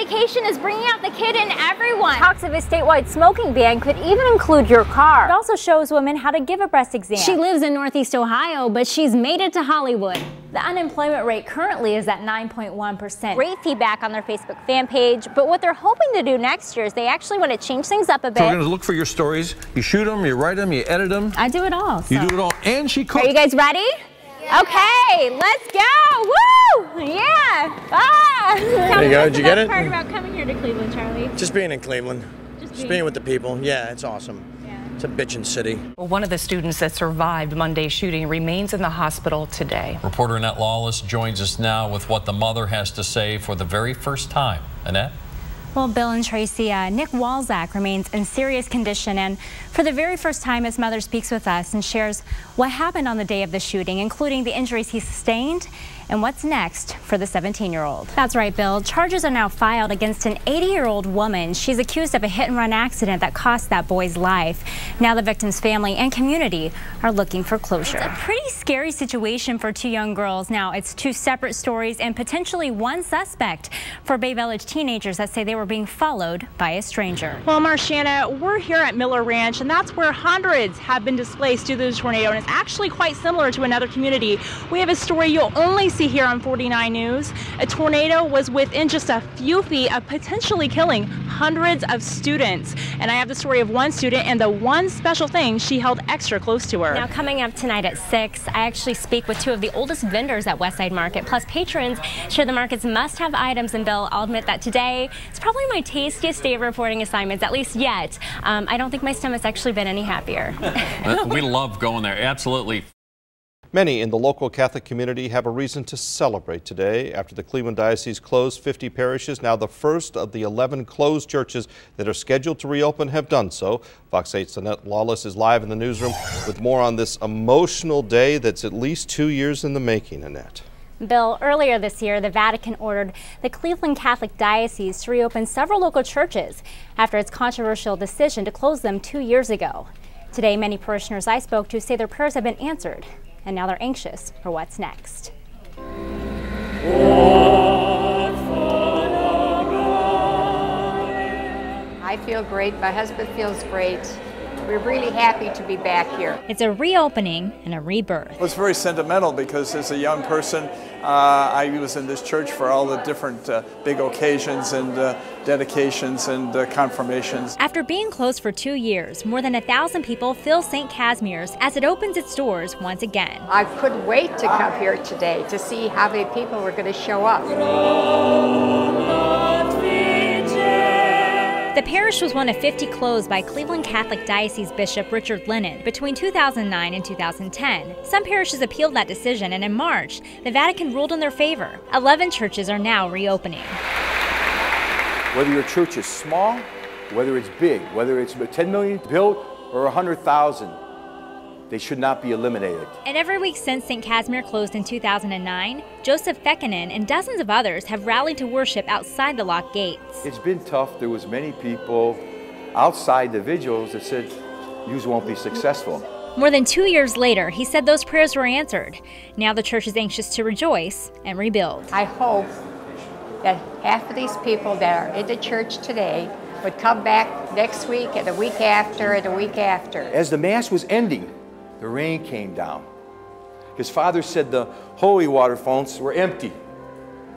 vacation is bringing out the kid in everyone. Talks of a statewide smoking ban could even include your car. It also shows women how to give a breast exam. She lives in Northeast Ohio, but she's made it to Hollywood. The unemployment rate currently is at 9.1%. Great feedback on their Facebook fan page, but what they're hoping to do next year is they actually want to change things up a bit. So we're going to look for your stories. You shoot them, you write them, you edit them. I do it all. So. You do it all, and she cooks. Are you guys ready? Yeah. Okay, let's go! Woo! Yeah! Ah! There you go. Did you get it? What's the best part about coming here to Cleveland, Charlie? Just being in Cleveland. Just being with the people. Yeah, it's awesome. It's a bitchin' city. Well, one of the students that survived Monday's shooting remains in the hospital today. Reporter Annette Lawless joins us now with what the mother has to say for the very first time. Annette? Well, Bill and Tracy, Nick Walczak remains in serious condition, and for the very first time his mother speaks with us and shares what happened on the day of the shooting, including the injuries he sustained and what's next for the 17-year-old. That's right, Bill. Charges are now filed against an 80-year-old woman. She's accused of a hit-and-run accident that cost that boy's life. Now the victim's family and community are looking for closure. It's a pretty scary situation for two young girls. Now, it's two separate stories and potentially one suspect for Bay Village teenagers that say they were being followed by a stranger. Well, Marciana, we're here at Miller Ranch, and that's where hundreds have been displaced due to the tornado, and it's actually quite similar to another community. We have a story you'll only see here on 49 News. A tornado was within just a few feet of potentially killing hundreds of students. And I have the story of one student and the one special thing she held extra close to her. Now, coming up tonight at 6, I actually speak with two of the oldest vendors at Westside Market, plus patrons share the market's must-have items. And Bill, I'll admit that today it's probably my tastiest day of reporting assignments, at least yet. I don't think my stomach's actually been any happier. We love going there, absolutely. Many in the local Catholic community have a reason to celebrate today. After the Cleveland Diocese closed 50 parishes, now the first of the 11 closed churches that are scheduled to reopen have done so. Fox 8's Annette Lawless is live in the newsroom with more on this emotional day that's at least 2 years in the making, Annette. Bill, earlier this year, the Vatican ordered the Cleveland Catholic Diocese to reopen several local churches after its controversial decision to close them 2 years ago. Today, many parishioners I spoke to say their prayers have been answered, and now they're anxious for what's next. I feel great. My husband feels great. We're really happy to be back here. It's a reopening and a rebirth. Well, it's very sentimental because as a young person, I was in this church for all the different big occasions and dedications and confirmations. After being closed for 2 years, more than 1,000 people fill St. Casimir's as it opens its doors once again. I couldn't wait to come here today to see how many people were going to show up. The parish was one of 50 closed by Cleveland Catholic Diocese Bishop Richard Lennon between 2009 and 2010. Some parishes appealed that decision, and in March, the Vatican ruled in their favor. 11 churches are now reopening. Whether your church is small, whether it's big, whether it's 10 million built or 100,000, they should not be eliminated. And every week since St. Casimir closed in 2009, Joseph Fekkanen and dozens of others have rallied to worship outside the locked gates. It's been tough. There was many people outside the vigils that said, you won't be successful. More than 2 years later, he said those prayers were answered. Now the church is anxious to rejoice and rebuild. I hope that half of these people that are in the church today would come back next week and the week after and the week after. As the Mass was ending, the rain came down. His father said the holy water fountains were empty.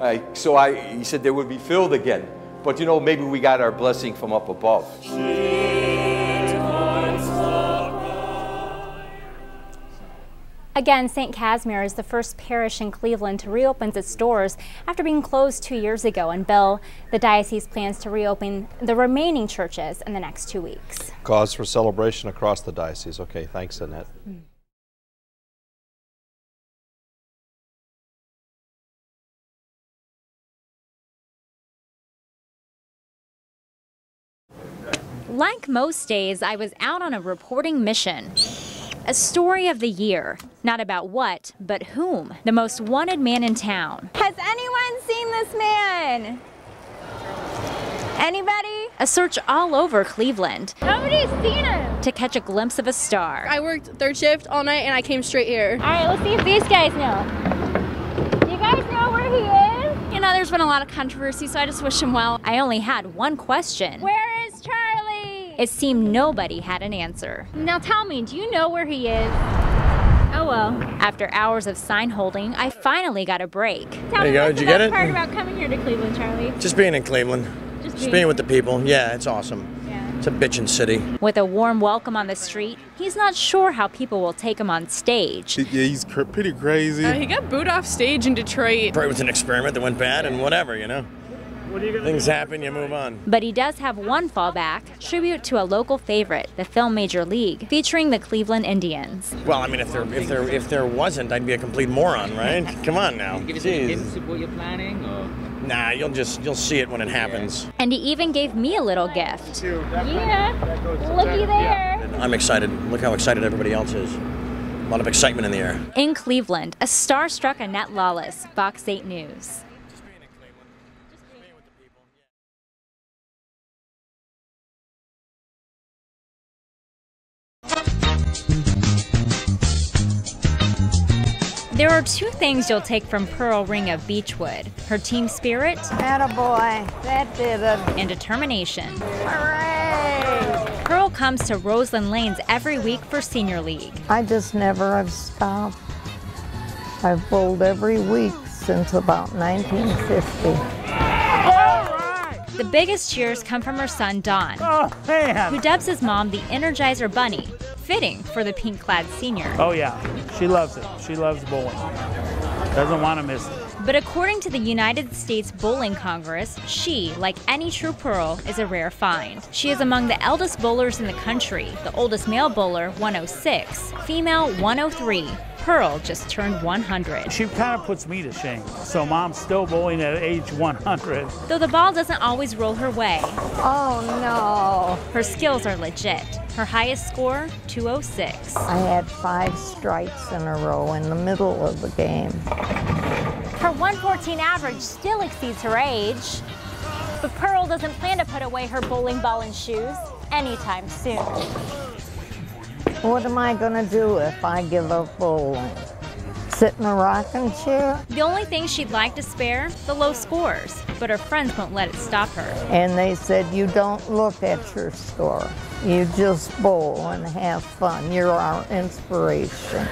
He said they would be filled again. But you know, maybe we got our blessing from up above. Again, St. Casimir is the first parish in Cleveland to reopen its doors after being closed 2 years ago. And Bill, the diocese plans to reopen the remaining churches in the next 2 weeks. Cause for celebration across the diocese. Okay, thanks, Annette. Like most days, I was out on a reporting mission. A story of the year, not about what, but whom. The most wanted man in town. Has anyone seen this man? Anybody? A search all over Cleveland. Nobody's seen him. To catch a glimpse of a star. I worked third shift all night and I came straight here. All right, let's see if these guys know. Do you guys know where he is? You know, there's been a lot of controversy, so I just wish him well. I only had one question. Where is Charlie? It seemed nobody had an answer. Now tell me, do you know where he is? Oh well. After hours of sign holding, I finally got a break. Tell me, go. what's Did you the get best it? part about coming here to Cleveland, Charlie? Just being in Cleveland. Just being with the people. Yeah, it's awesome. Yeah. It's a bitchin' city. With a warm welcome on the street, he's not sure how people will take him on stage. Yeah, he's pretty crazy. He got booed off stage in Detroit. Probably was an experiment that went bad and whatever, you know. Things happen, you move on. But he does have one fallback, tribute to a local favorite, the film Major League, featuring the Cleveland Indians. Well, I mean, if there wasn't, I'd be a complete moron, right? Come on now. Jeez. What you're planning, or? Nah, you'll see it when it happens. And he even gave me a little gift. Yeah, looky there. I'm excited. Look how excited everybody else is. A lot of excitement in the air. In Cleveland, a starstruck Annette Lawless, Fox 8 News. There are two things you'll take from Pearl Ring of Beechwood: her team spirit, Attaboy, that did it. and determination. Hooray! Pearl comes to Roseland Lanes every week for Senior League. I just never have stopped. I've bowled every week since about 1950. The biggest cheers come from her son, Don, who dubs his mom the Energizer Bunny, fitting for the pink-clad senior. Oh yeah, she loves it. She loves bowling. Doesn't want to miss it. But according to the United States Bowling Congress, she, like any true Pearl, is a rare find. She is among the eldest bowlers in the country, the oldest male bowler, 106, female, 103. Pearl just turned 100. She kind of puts me to shame. So mom's still bowling at age 100. Though the ball doesn't always roll her way. Oh no. Her skills are legit. Her highest score, 206. I had 5 strikes in a row in the middle of the game. Her 114 average still exceeds her age. But Pearl doesn't plan to put away her bowling ball and shoes anytime soon. What am I going to do if I give up bowling? Sit in a rocking chair? The only thing she'd like to spare, the low scores. But her friends won't let it stop her. And they said, you don't look at your score. You just bowl and have fun. You're our inspiration.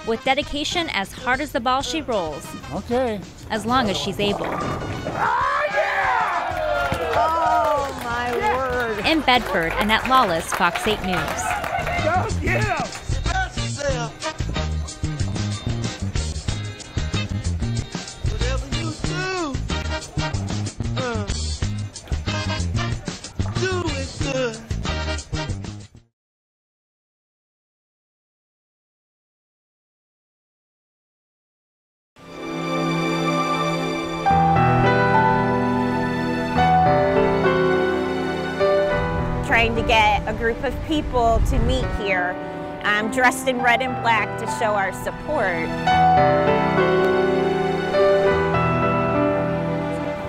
With dedication as hard as the ball she rolls. Okay. As long as she's able. Oh, yeah! Oh, my word. In Bedford, Annette Lawless, Fox 8 News. Go get him! Whatever you do it good. Trying to get a group of people to meet here, dressed in red and black to show our support.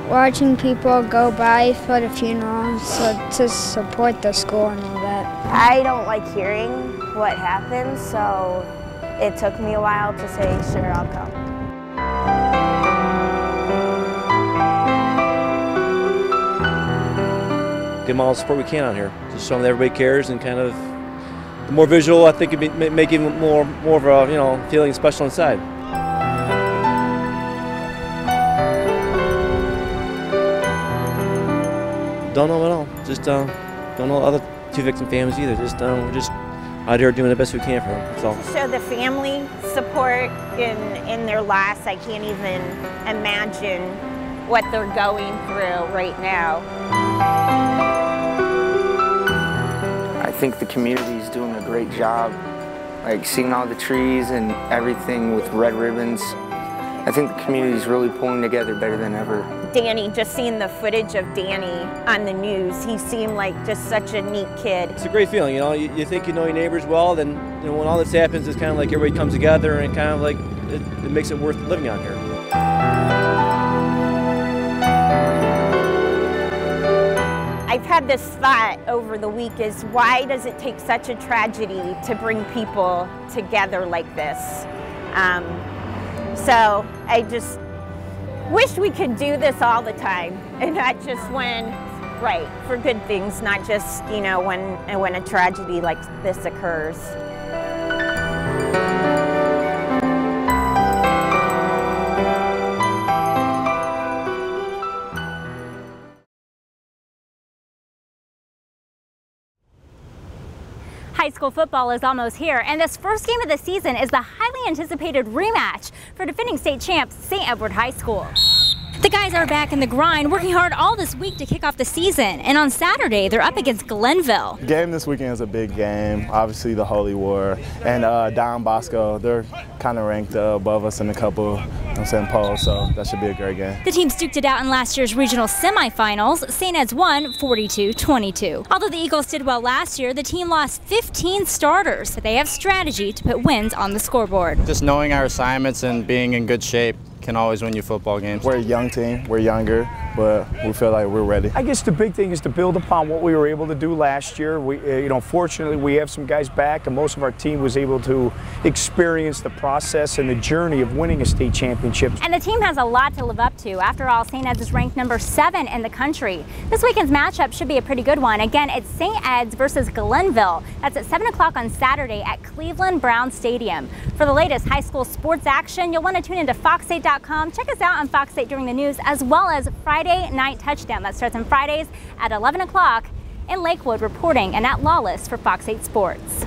Watching people go by for the funeral to support the school and all that. I don't like hearing what happened, so it took me a while to say, sure, I'll come. Give them all the support we can on here. Just show them that everybody cares, and kind of the more visual, I think it'd make even more of a feeling special inside. Don't know at all. Just don't know other 2 victim families either. We're just out here doing the best we can for them. That's all. To show the family support in their loss, I can't even imagine what they're going through right now. I think the community is doing a great job, like seeing all the trees and everything with red ribbons. I think the community is really pulling together better than ever. Danny, just seeing the footage of Danny on the news, he seemed like just such a neat kid. It's a great feeling, you think you know your neighbors well, then when all this happens, it's kind of like everybody comes together, and kind of like it makes it worth living out here. I've had this thought over the week is, why does it take such a tragedy to bring people together like this? So I just wish we could do this all the time and not just when, right, for good things, not just, you know, when a tragedy like this occurs. High school football is almost here, and this first game of the season is the highly anticipated rematch for defending state champs St. Edward High School. The guys are back in the grind, working hard all this week to kick off the season, and on Saturday they're up against Glenville. The game this weekend is a big game, obviously the Holy War, and Don Bosco, they're kind of ranked above us in a couple polls, so that should be a great game. The teams duked it out in last year's regional semifinals. St. Ed's won 42-22. Although the Eagles did well last year, the team lost 15 starters. They have strategy to put wins on the scoreboard. Just knowing our assignments and being in good shape can always win you football games. We're a young team, we're younger, but we feel like we're ready. I guess the big thing is to build upon what we were able to do last year. We, fortunately we have some guys back, and most of our team was able to experience the process and the journey of winning a state championship. And the team has a lot to live up to. After all, St. Ed's is ranked number 7 in the country. This weekend's matchup should be a pretty good one. Again, it's St. Ed's versus Glenville. That's at 7 o'clock on Saturday at Cleveland Brown Stadium. For the latest high school sports action, you'll want to tune into Fox8.com. Check us out on Fox 8 during the news, as well as Friday Night Touchdown. That starts on Fridays at 11 o'clock in Lakewood. Reporting, Annette Lawless for Fox 8 Sports.